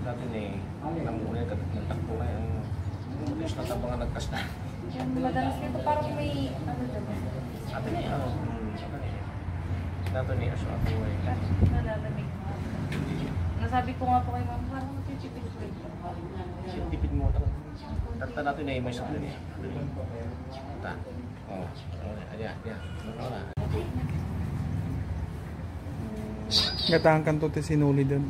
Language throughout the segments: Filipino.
natin eh, namuna yung nagtakbo na yung mabilis na tabang na nagkas na. Madalas dito parang may ano dyan. Atin eh, natin eh, aso ako eh. Nalalamig mo. Nasabi ko nga po kay mama, parang matitipid ko ito. Tipid mo talaga. Tata natin eh, may sakit eh. Tata. Oh, ayan. Wala. Gatahan kanto te sinuli doon.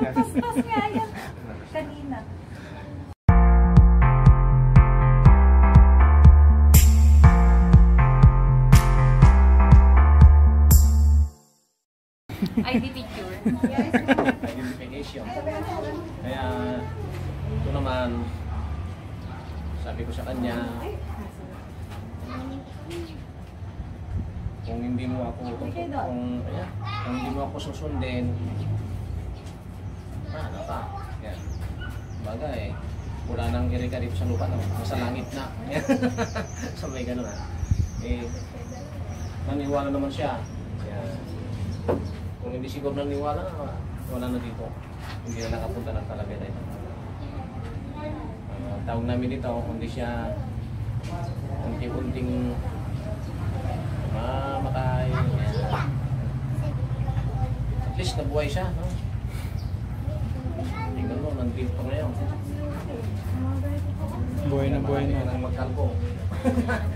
Tapos nga yan. Kanina. ID picture. Identification. Kaya, ito naman, sabi ko sa kanya, kung hindi mo ako susundin, ano ka? Yan. Bagay, wala nang irika dito sa lupa, no? Nasa langit na. Sabay gano'n na. Eh, naniwala naman siya. Yan. Kung hindi siguro naniwala, wala na dito. Hindi na nakapunta ng Talavera ito. Tawag namin dito, kundi siya unti-unting mamatay. At least nabuhay siya, no? Tingnan mo, nandito pa ngayon. Buhay na. Nang magkalbo.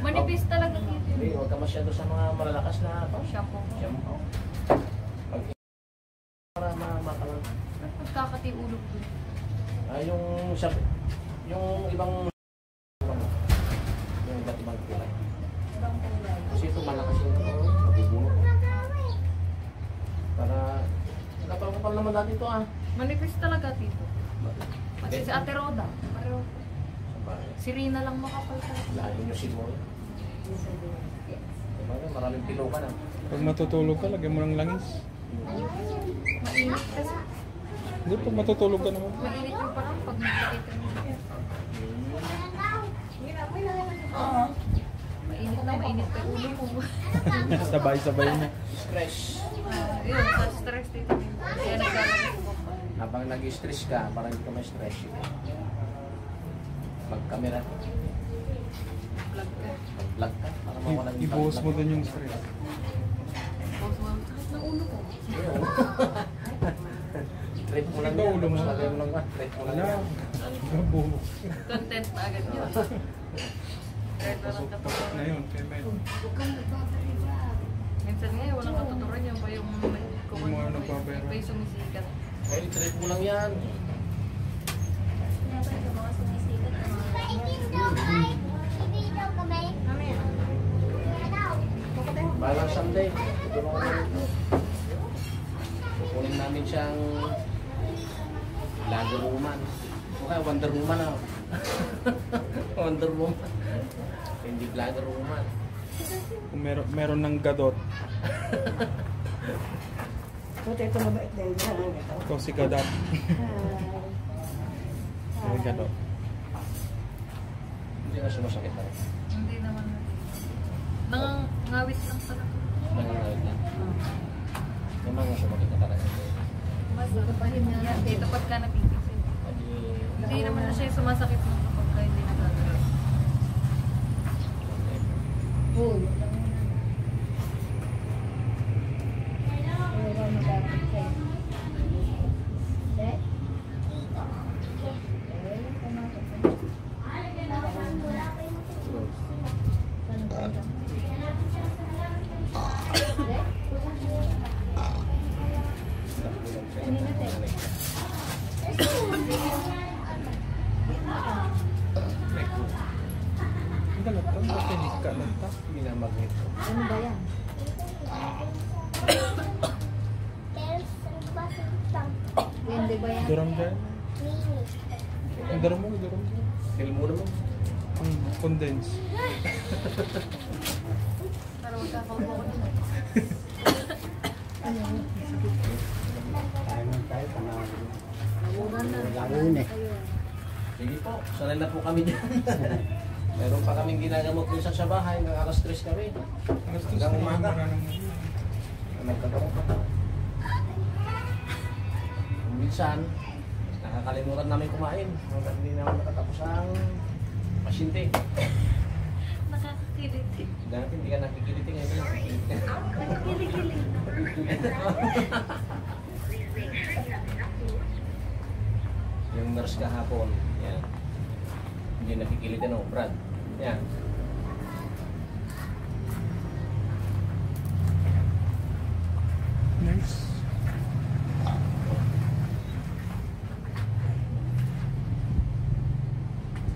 Manipis talaga dito. Hindi, huwag ka masyado sa mga malalakas na Shampoo. Para makalang. Nagkakati ulo ko. Yung ibang iba't ibang kulay. Ibang kulay. Kasi ito malakas yung mabibuno. Para nakapal naman natin ito Manipis talaga dito. Kasi si Ate Roda. Pareho. Si Rina lang makapal talaga. Layo nyo siguro. Maraming pilaw ka na. Pag matutulog ka, lagyan mo ng langis. Mainit kasi. Hindi, pag matutulog ka naman. Mainit yung parang pag nakikita mo. Mainit pa yung ulo mo. Sabay-sabay na. Stress. Yun, sa stress dito. Kaya naglalagay ko pa. Habang nag-stress ka, parang hindi ka may stress. Mag-camera. Vlog ka. Mag-vlog ka. Para mawalan yung Ibuhos mo doon yung stress. Pause mo. Sakit ng ulo ko. Trip mo lang Ito, ulo mo. Lagay mo lang ba? Trip mo lang yan. Gabo. Content na agad yun. Kahit walang Pasok katuturan. na yun. Kaya may Minsan nga, walang katuturan yan pa yung Yung mga nagpapera. pa yung sumisikat. Ay, trip mo lang yan. Balang someday. Kukunin namin siyang Wonder Woman. Okay, Wonder Woman na. Wonder Woman. Hindi Wonder Woman. Kung meron ng gadot. Ito mabait dahil dyan ang ito. Ikaw si Gadat. May gadot. Hindi na sumasakit na rin. Hindi naman. Nangangawit lang talaga. Nangangawit na. May mga sumakit na talaga. Mas nakapahin niya. Yan, dito pagka napipisil. Hindi naman na siya yung sumasakit mo kapag hindi nagagalaw. Uy. Ang galat ka. Makinig ka lang ta. Minamagnet ko. Ano ba yan? Hindi ba yan? Durang dyan. Ang durang mo. Feel mo naman. Ang condense. Para magkakaupo ko nila. Sige po, sanay na po kami dyan. Meron pa kaming ginagamot dun sa bahay, ng alas 3 kami. Hanggang umaga. Nagkataon pa. minsan, nakakalimutan namin kumain. Hanggang hindi naman nakatapos ang pasyente. Nakakakiliti. Dahil hindi ka nakikiliti ngayon ka nakikiliti. Nakakili-kili. Yung nurse kahapon, yan. Hindi nakikiliti no, Brad. Yan. Nurse.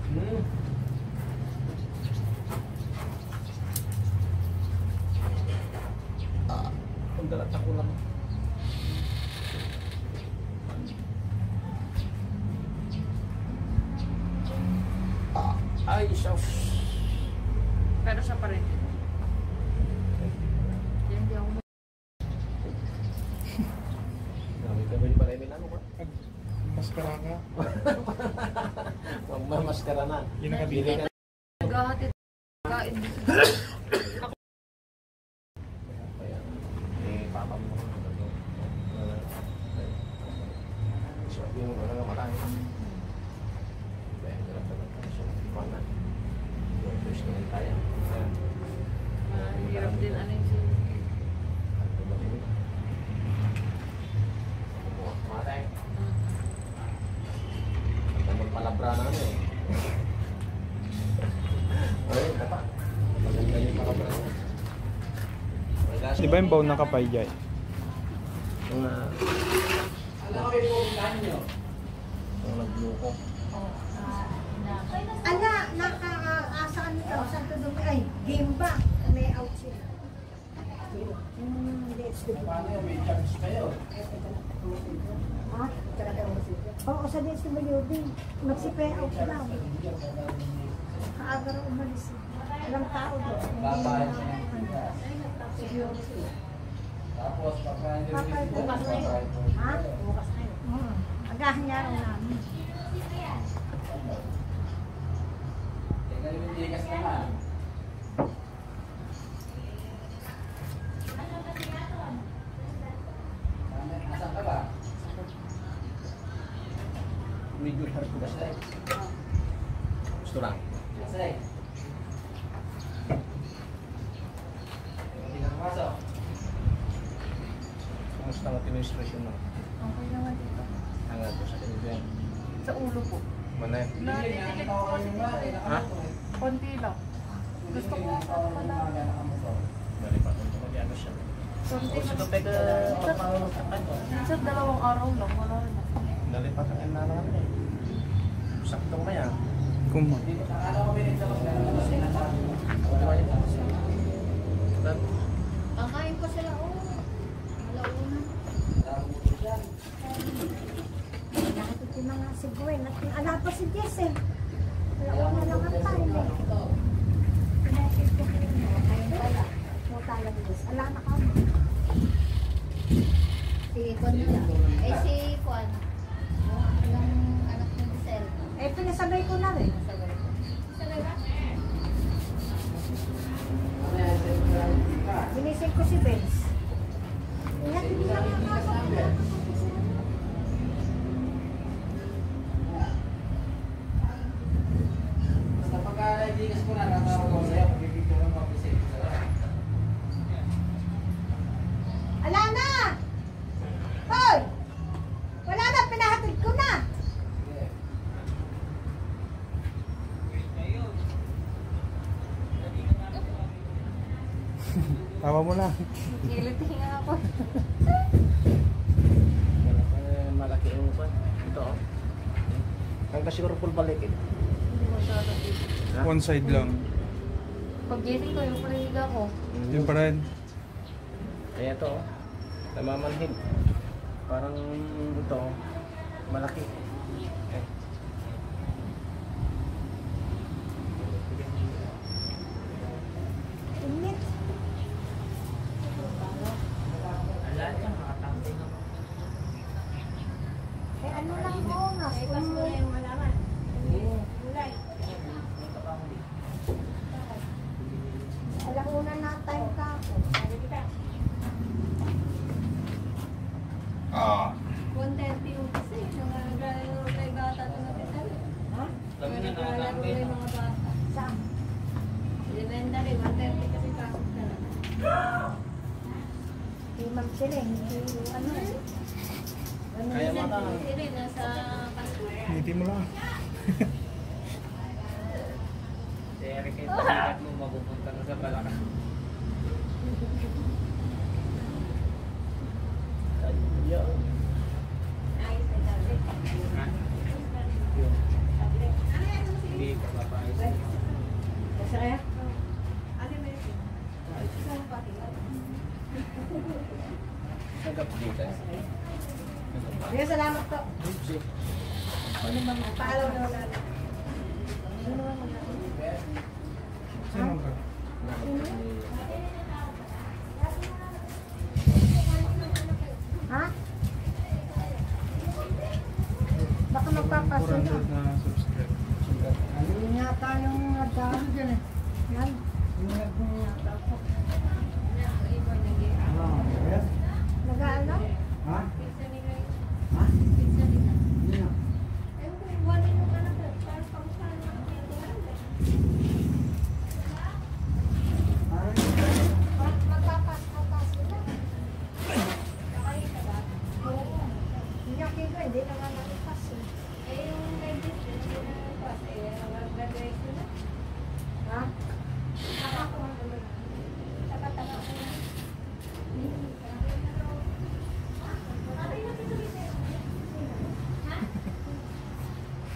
Hmm. Ang dalat ako lang. Ay, sus. Pero siya pa rin. Yan, hindi ako Dami ka ba yung pala yung ano ka? Maskara ka. Magmamaskara na. Yun ang kabili. naghahatid. Kain. Kaya, papa mo. So, yung ano nga marami. Kaya, hirap na lang tayo. So, ipanan. Yung first na lang tayo. Hirap din ano yung Matay. Ang palabra na ano eh. Ay, dapat. Maganda yung palabra. Di ba yung bone nakapay dyan? Yung nagluko. Ala, nakaasaan nito. Saan ito dumi? Ay, game ba? May out sila. Let's go. Ha? Oo, sa DSWD. Mag-sipay out lang. Kaaga rin umalis. Alam tao doon. Tapos, Bukas na yun. Ha? Bukas na yun. Agahan niya rin namin. tigas naman. Asan ka ba? Medyo harap ko basta eh. Gusto lang. Asay. Hindi ka pumasok. Kamusta ang administration mo? Okay naman dito. Hangat ko sa kanila. Sa ulo po. Manay. Natitikit po kasi dito eh. Ha? Konti lang. Gusto ko pala. Nalipat ko ito mag-ano siya. Konti Gusto ko lang. pega pagpapakan ko. Minsan 2 araw lang. Wala na. Nalipat ang inanan eh. Saktong maya. Kuma. Akala ko binigyan ka ng sinasabi. Kakain ko sila. Alauna. Nakatid yung mga si Gwen. Ala pa si Jess eh. Alauna lang ang time eh. Pinasid ko kayo. Ayun pala. Mutala ni Jess. Ala na kami. Si Juan na. Eh si Juan. Yung anak ni Giselle. Eh pinasabay ko na rin. Sabay ba? Binising ko si Benz. Ingatid lang ang mga Basta pagka-digas ko na, natawag ko sa'yo, pag-ibigyan ng pag-isip. Ala na! Hoy! Wala na, pinahatid ko na! Tawa mo lang. Kiliti nga ako. Malaki yung upan. Ito oh. Hanggang siguro full balik eh. Hindi masyado dito. Ha? One side lang. Pag gising ko, yung panihiga ko. Yun pa rin. Kaya ito oh. Namamanhid. Parang ito oh. Malaki. Eh. Init. Eh ano lang ang oras? Kung yung malaman. Ulay. Alauna na time ka ako. 1:30 yung kasi. Sila, hindi, ano, Kaya mo na. Hindi, nasa kaso. Ngiti mo lang. Eric, yung palikat mo, mapupunta ka sa Balaka. Ayun. Hindi ka papayos. Kasi kaya? Sagap dito. Sige, salamat po. Sige. Paalaw na wala. Sino ka? Ha? Baka magpapaso na. 400 na subscribe. Ayun yata yung nagdaan dyan eh. Yan. Yung nagdaan yata po. Nag-ano? Ha? Ha? Magpapaso na. Hindi ako kigo, hindi naman nalipas eh. Ha?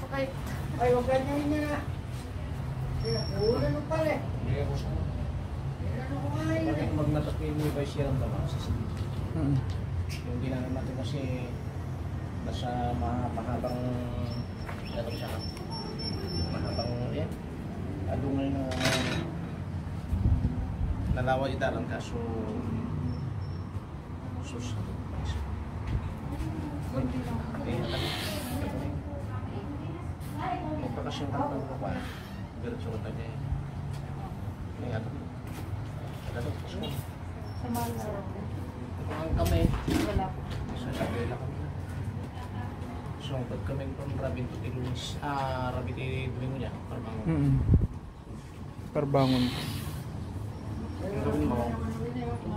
Okay. Ay, huwag ganyan niya. Ulan mo pala eh. Hindi ako sa bakit magnatas ko yung Vice Chair ang tama sa sige. Yung ginanong natin kasi nasa mahabang ano siya, mahabang yan adungay na nalawa italang kaso sus magpakasyon ka ng baba pero sa kanya niya may ano ito ang kamay sa sabela kami so pag kami pang rabin to tilunis rabin tilunin niya parang Parbangon. gawin mo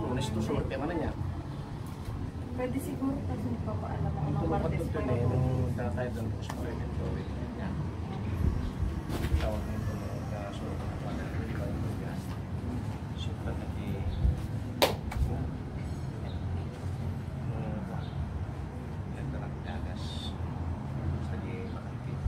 lunes to sorte man niya Pwede siguro kasi nagpapaalam ako ang ng tulupat Martes to pa na lang. yung tatay doon tapos mo rin ito niya tawag nito so super lagi yan talagang gagas lagi makakit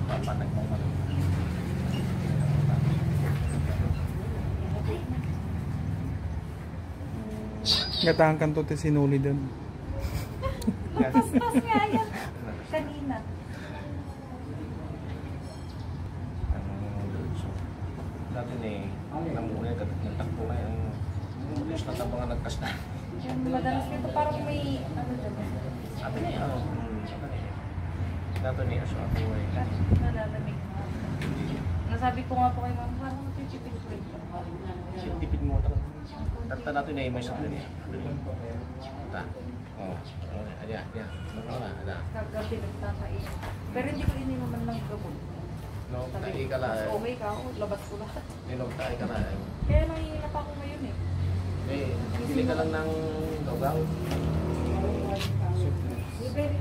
papanag mo man Gatahan kan to te sinuli doon. Tapos nga yan. Kanina. dati ni namuhay ka nagtakbo na yung mulis na tapos nga nagkasta Yung madalas dito parang may ano dyan. sabi niya dati ni aso ako ay Nalalamig na. Nasabi ko nga po kay ma'am, parang matitipid ko ito. tipid mo talaga dati natin na imay sa kanila ta ayan ada Kagabi nagtakain. Pero hindi ko ininuman ng gamot. no Sabi tayo ko, ka mas lang okay ka ako, labas ko lahat. ninog tayo ka lang Kaya nangihina pa ako ngayon eh. bili ka lang ng gaw-gaw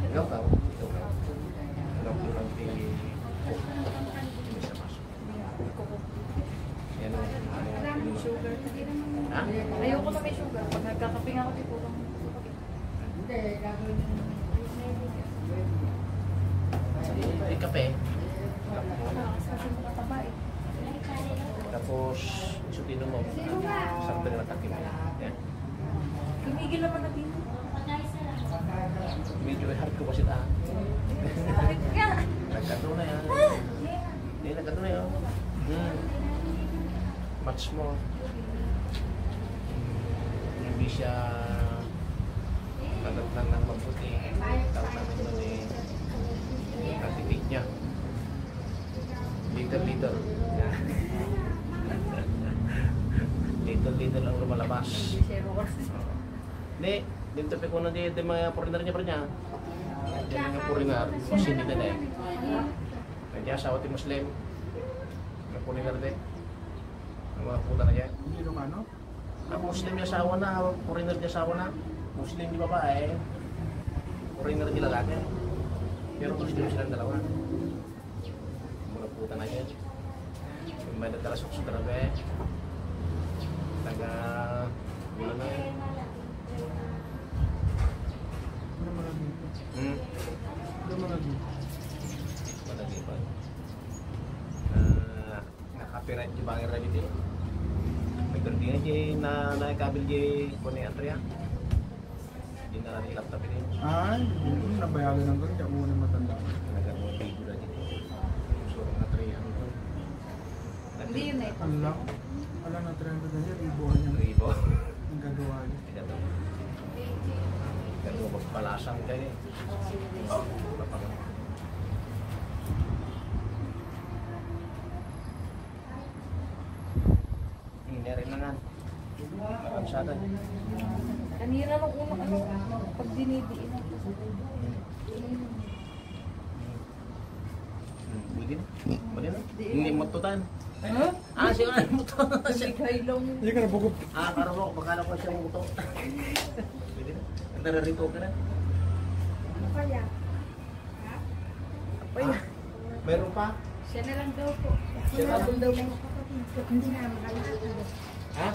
gaw-gaw gaw-gaw lang pili isa maso yan ang Sugar. ha? Ayoko na may sugar. Pag nagkakape nga ako, di po lang. May kape Kasi makataba eh. tapos isutino mo sakto na takim yan Tumigil naman na dito. medyo hard ko kasi ta Bakit ka? nagkato na yan hindi nagkato na yan match mo hindi siya nadatnan ng mabuti tawag namin doon katitig niya liter liter ang lumalabas Zero kasi. hindi dito pa ko na di mga foreigner niya pa rin niya yan yung foreigner kasi hindi na Yan, asawa ti Muslim. Napunin na rin. Ang mga puta na yan. Hindi nung ano? Ang Muslim yung asawa na, foreigner yung asawa na. Muslim yung babae, foreigner yung lalaki. Pero Muslim silang dalawa. Mga puta na yan. Yung may natalasok sa grabe. Taga... Wala na yan. Ano mga dito? Ano mga dito? Malagi pa. Nakapiright yung bangin na dito. May gardina dyan na nakikabil dyan ko ni Andrea. Hindi na natin ilaptop din. Ay, hindi nabayagan ng ganda. Muna matanda. Nagawang video na dito. Surong na 300. Hindi yun eh. Allah. Alam na 300 na niya. Ribuhan niya. Ribo. Ang gagawa niya. Ganun magpalasang kayo eh. Hindi rin na nga. Nakansada. Kanina nung unang pag dinidiin ako. Pwede na. Pwede na. Hindi mo tutan. Ha? Ah, siya nga mo to. Bigay lang. Hindi ka nabugot. Ah, parang mo. Bakala ko siya mo to. Pwede na. Nararito ka na. Ano kaya? Ah, meron pa? Siya na lang daw po. Siya na. Hindi na makalakad. Ha?